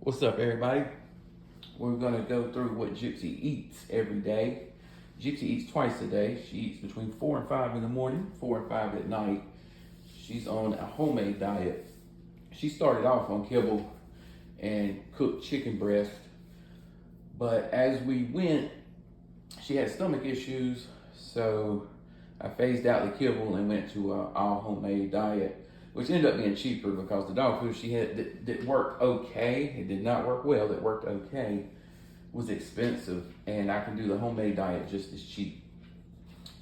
What's up, everybody? We're gonna go through what Gypsy eats every day. Gypsy eats twice a day. She eats between 4 and 5 in the morning, 4 and 5 at night. She's on a homemade diet. She started off on kibble and cooked chicken breast, but as we went, she had stomach issues, so I phased out the kibble and went to an all homemade diet, which ended up being cheaper because the dog food she had that worked okay, it did not work well, that worked okay, was expensive, and I can do the homemade diet just as cheap.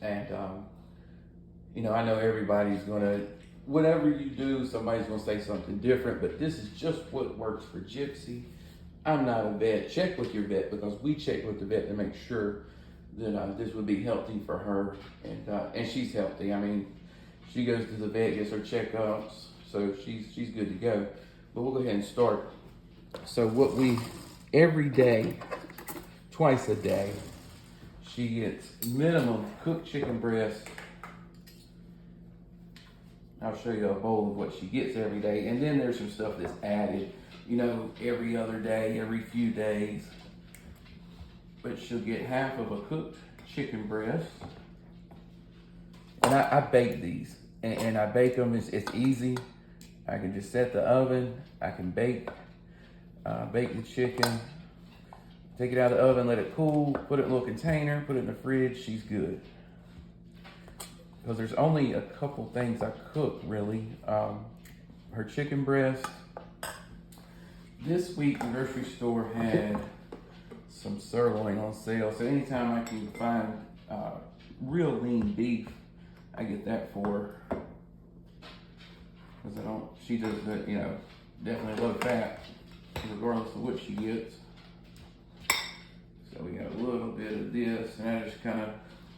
And I know everybody's gonna, whatever you do, somebody's gonna say something different, but this is just what works for Gypsy. I'm not a vet. Check with your vet, because we check with the vet to make sure that this would be healthy for her, and she's healthy. I mean, she goes to the vet, gets her checkups, so she's good to go. But we'll go ahead and start. So every day, twice a day, she gets minimum cooked chicken breast. I'll show you a bowl of what she gets every day. And then there's some stuff that's added, every other day, every few days. But she'll get half of a cooked chicken breast. And I bake these. And I bake them, it's easy. I can just set the oven. I can bake the chicken. Take it out of the oven, let it cool, put it in a little container, put it in the fridge, she's good. Because there's only a couple things I cook, really. Her chicken breast. This week, the grocery store had some sirloin on sale. So anytime I can find real lean beef, I get that for her. Because she does that, definitely low fat, regardless of what she gets. So we got a little bit of this, and I just kind of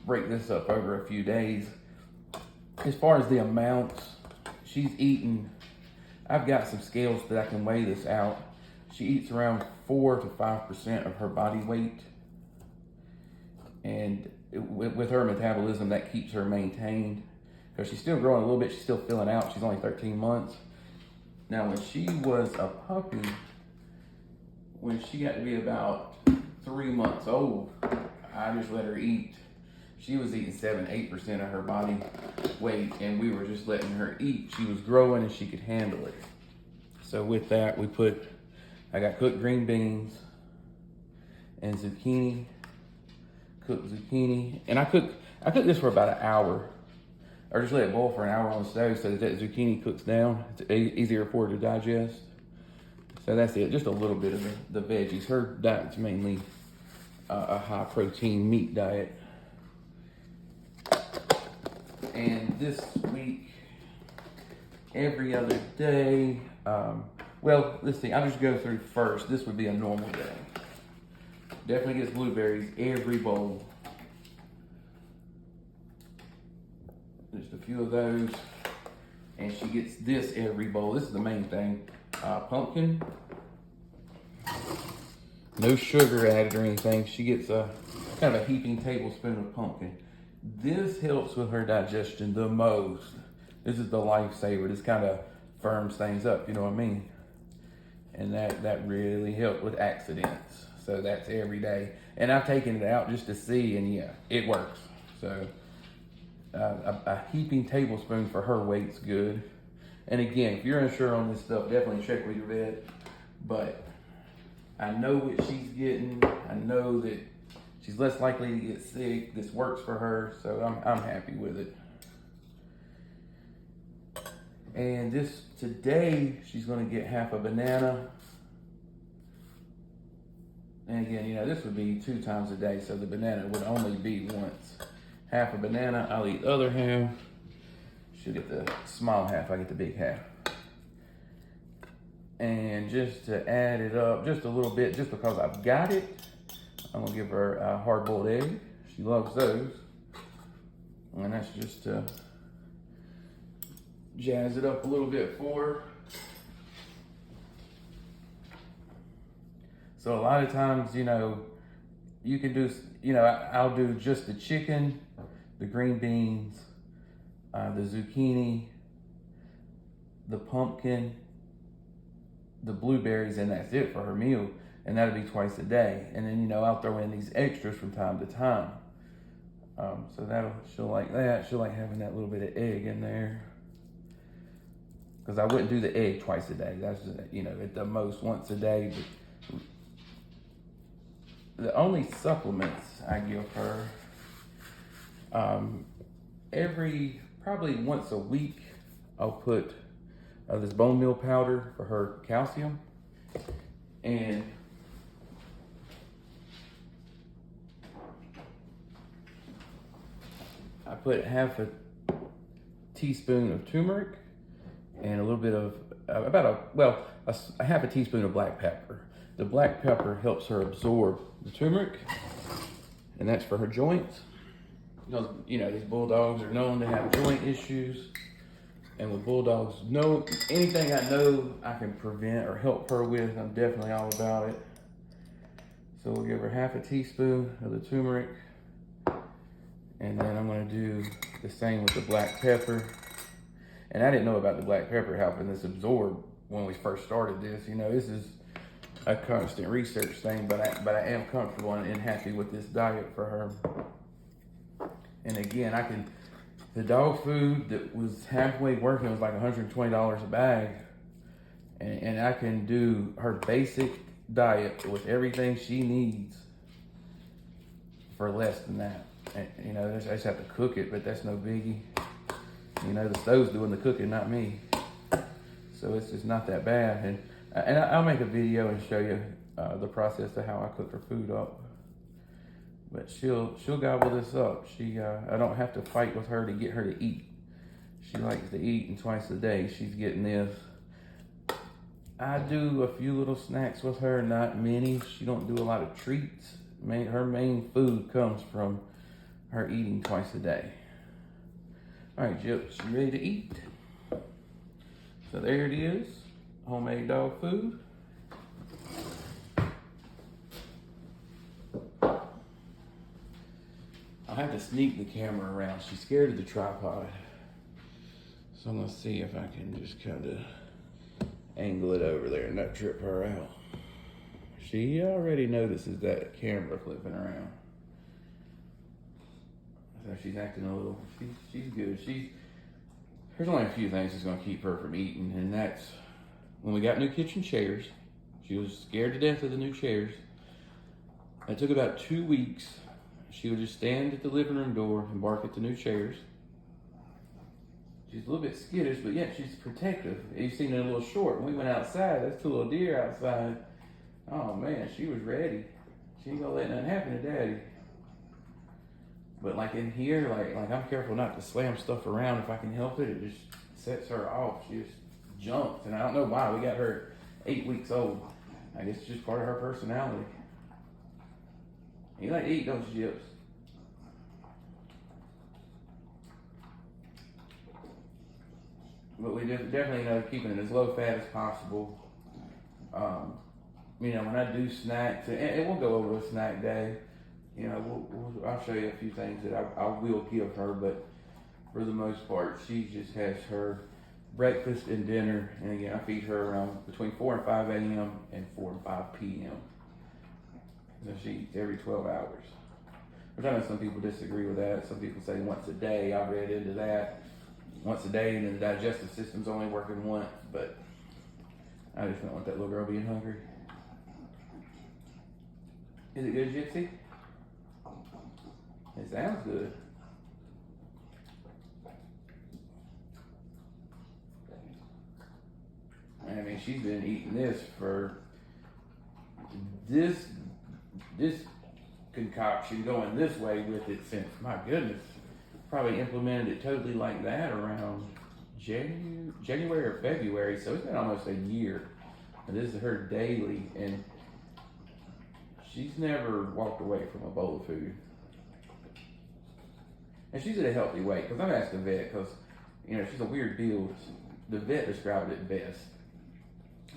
break this up over a few days. As far as the amounts, she's eating, I've got some scales that I can weigh this out. She eats around 4 to 5% of her body weight. And with her metabolism, that keeps her maintained. Because she's still growing a little bit, she's still filling out. She's only 13 months. Now, when she was a puppy, when she got to be about 3 months old, I just let her eat. She was eating 7-8% of her body weight, and we were just letting her eat. She was growing and she could handle it. So with that, I got cooked green beans and zucchini, cooked zucchini. And I cook this for about an hour, or just let it boil for an hour on the stove so that zucchini cooks down. It's easier for her to digest. So that's it, just a little bit of the veggies. Her diet's mainly a high protein meat diet. And this week, every other day, let's see, I'll just go through first. This would be a normal day. Definitely gets blueberries every bowl. Just a few of those. And she gets this every bowl. This is the main thing. Pumpkin. No sugar added or anything. She gets kind of a heaping tablespoon of pumpkin. This helps with her digestion the most. This is the lifesaver. This kind of firms things up, you know what I mean? And that really helped with accidents. So that's every day. And I've taken it out just to see, and yeah, it works. So a heaping tablespoon for her weight's good. And again, if you're unsure on this stuff, definitely check with your vet. But I know what she's getting. I know that she's less likely to get sick. This works for her, so I'm happy with it. And today, she's gonna get half a banana. And again, this would be 2 times a day, so the banana would only be once. Half a banana, I'll eat the other half. She'll get the small half, I get the big half. And just to add it up just a little bit, just because I've got it, I'm gonna give her a hard-boiled egg. She loves those. And that's just to jazz it up a little bit for her. So a lot of times, you can do, I'll do just the chicken, the green beans, the zucchini, the pumpkin, the blueberries and that's it for her meal. And that'll be twice a day. And then, I'll throw in these extras from time to time. So she'll like that. She'll like having that little bit of egg in there. Because I wouldn't do the egg twice a day. That's, at the most once a day. But the only supplements I give her, probably once a week, I'll put this bone meal powder for her calcium. And I put half a teaspoon of turmeric and a little bit of, a half a teaspoon of black pepper. The black pepper helps her absorb the turmeric, and that's for her joints. Because, these bulldogs are known to have joint issues. And with bulldogs, anything I know I can prevent or help her with, I'm definitely all about it. So we'll give her half a teaspoon of the turmeric. And then I'm gonna do the same with the black pepper. And I didn't know about the black pepper helping this absorb when we first started this. This is a constant research thing, but I am comfortable and happy with this diet for her. And again, the dog food that was halfway working was like $120 a bag. And I can do her basic diet with everything she needs for less than that. And, I just have to cook it, but that's no biggie. The stove's doing the cooking, not me. So it's just not that bad. And I'll make a video and show you the process of how I cook her food up. But she'll gobble this up. I don't have to fight with her to get her to eat. She likes to eat, and twice a day she's getting this. I do a few little snacks with her, not many. She don't do a lot of treats. Her main food comes from her eating twice a day. All right, Gyps, you ready to eat? So there it is, homemade dog food. I'll have to sneak the camera around. She's scared of the tripod. So I'm gonna see if I can just kind of angle it over there and not trip her out. She already notices that camera flipping around. So she's acting a little, she's good. There's only a few things that's gonna keep her from eating, and that's when we got new kitchen chairs. She was scared to death of the new chairs. It took about 2 weeks. She would just stand at the living room door and bark at the new chairs. She's a little bit skittish, but yet she's protective. You've seen it a little short. When we went outside, that's two little deer outside. Oh man, she was ready. She ain't gonna let nothing happen to Daddy. But like in here, like I'm careful not to slam stuff around if I can help it. It just sets her off. She just jumps, and I don't know why. We got her 8 weeks old. I guess it's just part of her personality. You like to eat, don't you, Gyps? But we definitely know keeping it as low fat as possible. When I do snacks, and we'll go over a snack day. I'll show you a few things that I will give her, but for the most part, she just has her breakfast and dinner. And again, I feed her around between 4 and 5 a.m. and 4 and 5 p.m. So she eats every 12 hours. Which I know some people disagree with that. Some people say once a day. I've read into that. Once a day, and then the digestive system's only working once. But I just don't want that little girl being hungry. Is it good, Gypsy? It sounds good. She's been eating this for this concoction going this way with it since, my goodness, probably implemented it totally like that around January or February. So it's been almost a year. And this is her daily, and she's never walked away from a bowl of food. And she's at a healthy weight, because I've asked the vet, because, she's a weird build. The vet described it best,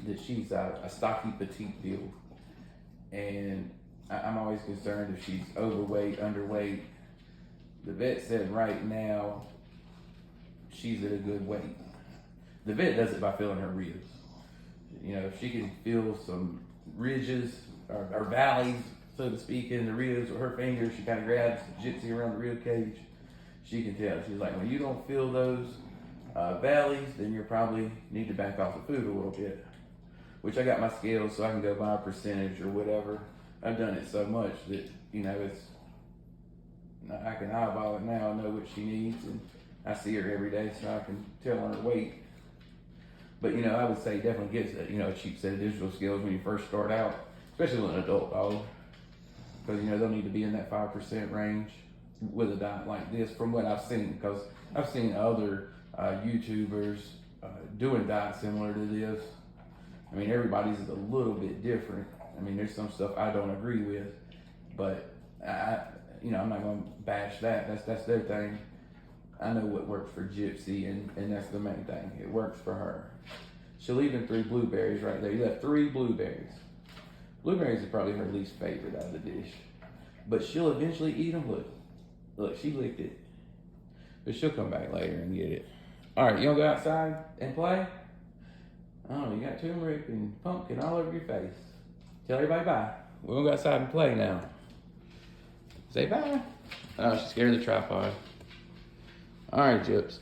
that she's a stocky, petite build. And I'm always concerned if she's overweight, underweight. The vet said right now, she's at a good weight. The vet does it by feeling her ribs. You know, if she can feel some ridges or valleys, so to speak, in the ribs with her fingers, she kind of grabs Gypsy around the rib cage. She can tell. She's like, when you don't feel those valleys, then you probably need to back off the food a little bit. Which I got my scales so I can go by a percentage or whatever. I've done it so much that, you know, I can eyeball it now. I know what she needs, and I see her every day, so I can tell her weight. But, you know, I would say definitely get, you know, a cheap set of digital scales when you first start out, especially with an adult dog. Because, you know, they'll need to be in that 5% range with a diet like this from what I've seen. Because I've seen other YouTubers doing diets similar to this. I mean, everybody's a little bit different. I mean, there's some stuff I don't agree with, but you know, I'm not going to bash that. That's their thing. I know what works for Gypsy, and that's the main thing. It works for her. She'll even 3 blueberries right there. You left 3 blueberries. Blueberries are probably her least favorite out of the dish, but she'll eventually eat them. Look, she licked it, but she'll come back later and get it. All right, you want to go outside and play? Oh, you got turmeric and pumpkin all over your face. Tell everybody bye. We're gonna go outside and play now. Say bye. Oh, she's scared of the tripod. All right, Gyps.